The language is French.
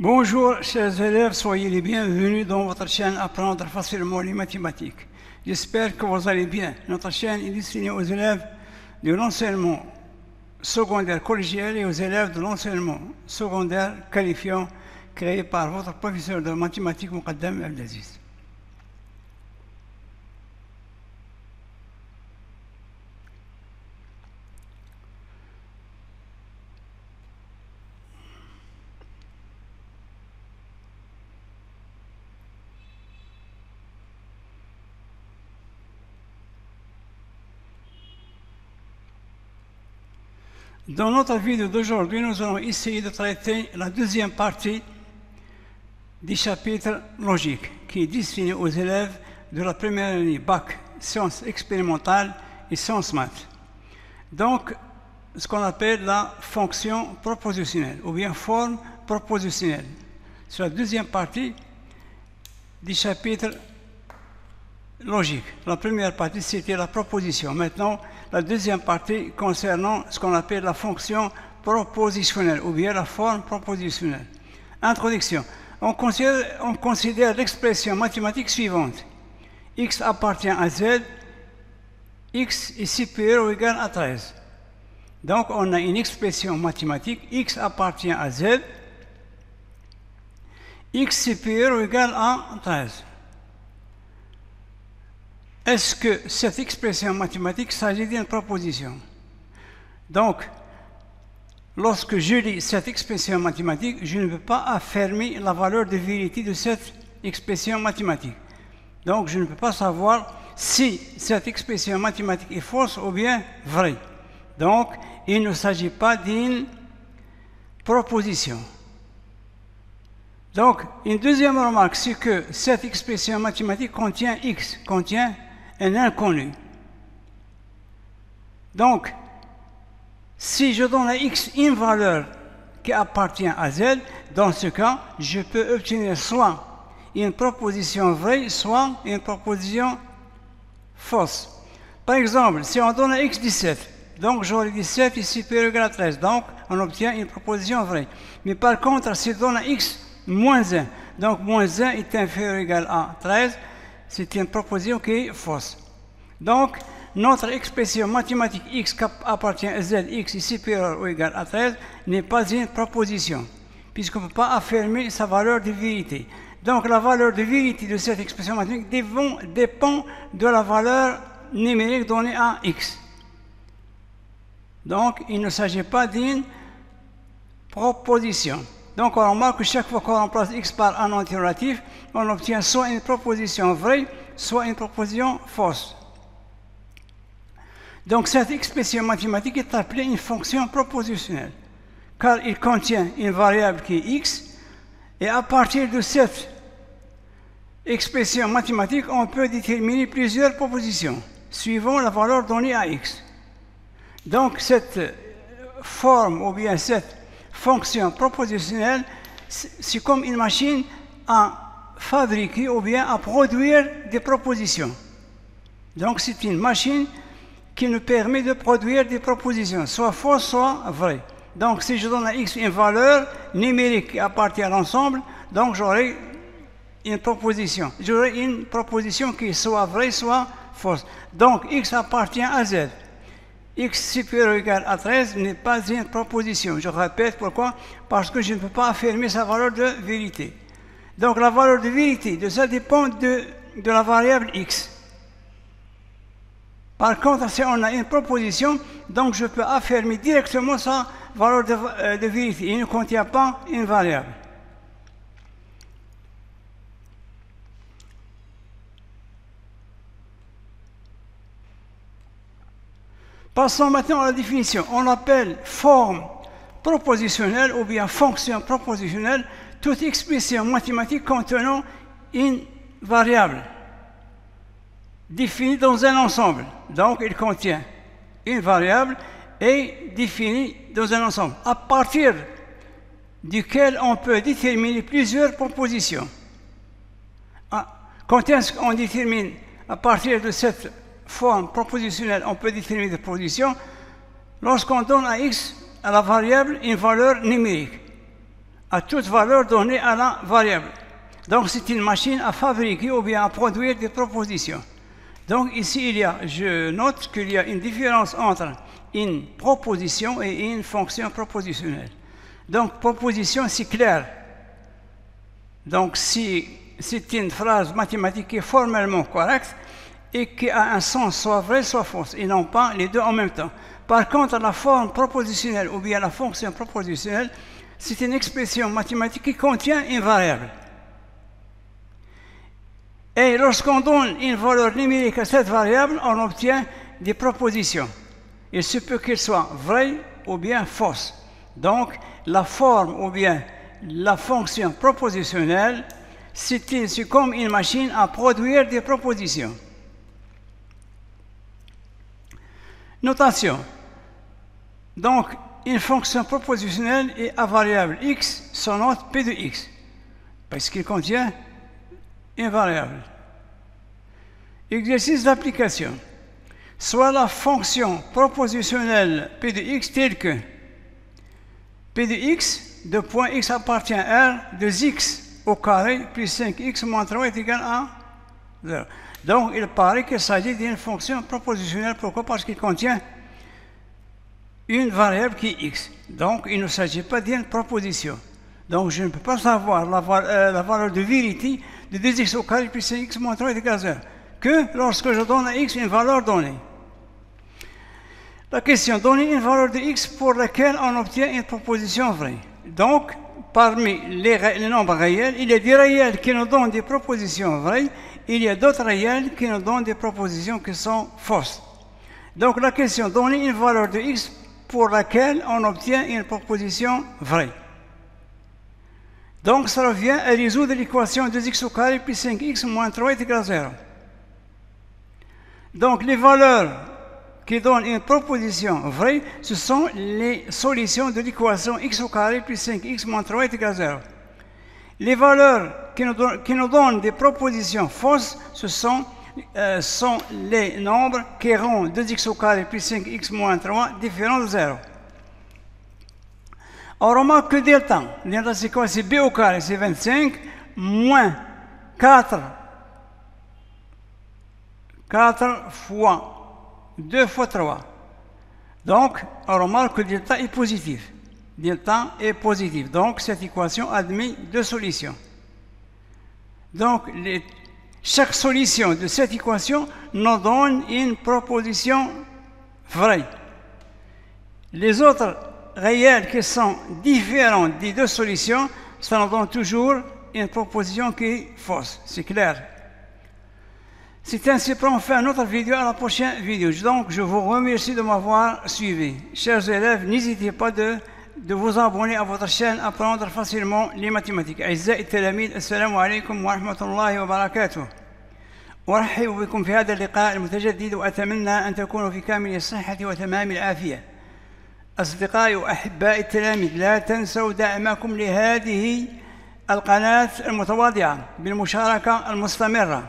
Bonjour, chers élèves, soyez les bienvenus dans votre chaîne Apprendre facilement les mathématiques. J'espère que vous allez bien. Notre chaîne est destinée aux élèves de l'enseignement secondaire collégial et aux élèves de l'enseignement secondaire qualifiant créé par votre professeur de mathématiques Moukaddam Abdelaziz. Dans notre vidéo d'aujourd'hui, nous allons essayer de traiter la deuxième partie du chapitre logique qui est destiné aux élèves de la première année bac sciences expérimentales et sciences maths. Donc, ce qu'on appelle la fonction propositionnelle ou bien forme propositionnelle. C'est la deuxième partie du chapitre logique. La première partie, c'était la proposition. Maintenant, la deuxième partie concernant ce qu'on appelle la fonction propositionnelle ou bien la forme propositionnelle. Introduction. On considère l'expression mathématique suivante. X appartient à Z, X est supérieur ou égal à 13. Donc, on a une expression mathématique, X appartient à Z, X supérieur ou égal à 13. Est-ce que cette expression mathématique s'agit d'une proposition? Donc, lorsque je lis cette expression mathématique, je ne peux pas affirmer la valeur de vérité de cette expression mathématique. Donc, je ne peux pas savoir si cette expression mathématique est fausse ou bien vraie. Donc, il ne s'agit pas d'une proposition. Donc, une deuxième remarque, c'est que cette expression mathématique contient X, contient un inconnu. Donc, si je donne à X une valeur qui appartient à Z, dans ce cas, je peux obtenir soit une proposition vraie, soit une proposition fausse. Par exemple, si on donne à X 17, donc j'aurai 17 est supérieur ou égal à 13, donc on obtient une proposition vraie. Mais par contre, si on donne à X moins 1, donc moins 1 est inférieur ou égal à 13, c'est une proposition qui est fausse. Donc, notre expression mathématique X appartient à Z, X est supérieur ou égal à 13, n'est pas une proposition, puisqu'on ne peut pas affirmer sa valeur de vérité. Donc, la valeur de vérité de cette expression mathématique dépend de la valeur numérique donnée à X. Donc, il ne s'agit pas d'une proposition. Donc, on remarque que chaque fois qu'on remplace X par un nom relatif, on obtient soit une proposition vraie, soit une proposition fausse. Donc, cette expression mathématique est appelée une fonction propositionnelle, car il contient une variable qui est X, et à partir de cette expression mathématique, on peut déterminer plusieurs propositions, suivant la valeur donnée à X. Donc, cette forme, ou bien cette fonction propositionnelle, c'est comme une machine à fabriquer ou bien à produire des propositions. Donc, c'est une machine qui nous permet de produire des propositions, soit fausses, soit vraies. Donc, si je donne à X une valeur numérique qui appartient à l'ensemble, donc j'aurai une proposition. J'aurai une proposition qui est soit vraie, soit fausse. Donc, X appartient à Z. X supérieur ou égal à 13 n'est pas une proposition. Je répète pourquoi? Parce que je ne peux pas affirmer sa valeur de vérité. Donc la valeur de vérité de ça dépend de la variable X. Par contre, si on a une proposition, donc je peux affirmer directement sa valeur de vérité. Il ne contient pas une variable. Passons maintenant à la définition. On appelle forme propositionnelle ou bien fonction propositionnelle toute expression mathématique contenant une variable définie dans un ensemble. Donc, il contient une variable et définie dans un ensemble, à partir duquel on peut déterminer plusieurs propositions. Quand est-ce qu'on détermine à partir de cette forme propositionnelle, on peut déterminer des propositions lorsqu'on donne à X, à la variable, une valeur numérique. à toute valeur donnée à la variable. Donc c'est une machine à fabriquer ou bien à produire des propositions. Donc ici, je note qu'il y a une différence entre une proposition et une fonction propositionnelle. Donc proposition, c'est clair. Donc si c'est une phrase mathématique qui est formellement correcte et qui a un sens soit vrai, soit faux, et non pas les deux en même temps. Par contre, la forme propositionnelle ou bien la fonction propositionnelle, c'est une expression mathématique qui contient une variable. Et lorsqu'on donne une valeur numérique à cette variable, on obtient des propositions. Il se peut qu'elles soient vraies ou bien fausses. Donc, la forme ou bien la fonction propositionnelle, c'est comme une machine à produire des propositions. Notation. Donc, une fonction propositionnelle est à variable x, son note p de x, parce qu'il contient une variable. Exercice d'application. Soit la fonction propositionnelle p de x telle que p de x de point x appartient à R de x au carré plus 5x moins 3 est égal à 0. Donc, il paraît qu'il s'agit d'une fonction propositionnelle. Pourquoi? Parce qu'il contient une variable qui est x. Donc, il ne s'agit pas d'une proposition. Donc, je ne peux pas savoir la valeur de vérité de 2x au carré plus 5x moins 3 est égal à 0 que lorsque je donne à x une valeur donnée. La question, donner une valeur de x pour laquelle on obtient une proposition vraie. Donc, parmi les nombres réels, il y a des réels qui nous donnent des propositions vraies, il y a d'autres réels qui nous donnent des propositions qui sont fausses. Donc, la question, donner une valeur de x pour laquelle on obtient une proposition vraie. Donc, ça revient à résoudre l'équation 2x au carré plus 5x moins 3 est égal à 0. Donc, les valeurs qui donnent une proposition vraie, ce sont les solutions de l'équation x au carré plus 5x moins 3 est égal à 0. Les valeurs qui nous donnent des propositions fausses, ce sont les nombres qui rendent 2x au carré plus 5x moins 3 différents de 0. On remarque que delta c'est quoi? C'est b au carré, c'est 25, moins 4 fois 2 fois 3. Donc, on remarque que delta est positif. Delta est positif. Donc, cette équation admet deux solutions. Donc, chaque solution de cette équation nous donne une proposition vraie. Les autres réels qui sont différents des deux solutions, ça nous donne toujours une proposition qui est fausse. C'est clair. C'est ainsi qu'on fait une autre vidéo à la prochaine vidéo. Donc, je vous remercie de m'avoir suivi. Chers élèves, n'hésitez pas de vous abonner à votre chaîne, apprendre facilement les mathématiques. أعزائي التلاميذ السلام عليكم ورحمة الله وبركاته. أرحب بكم في هذا اللقاء المتجدد وأتمنى أن تكونوا في كامل الصحة وتمام العافية. أصدقائي وأحبائي التلاميذ، لا تنسوا دعمكم لهذه القناة المتواضعة بالمشاركة المستمرة.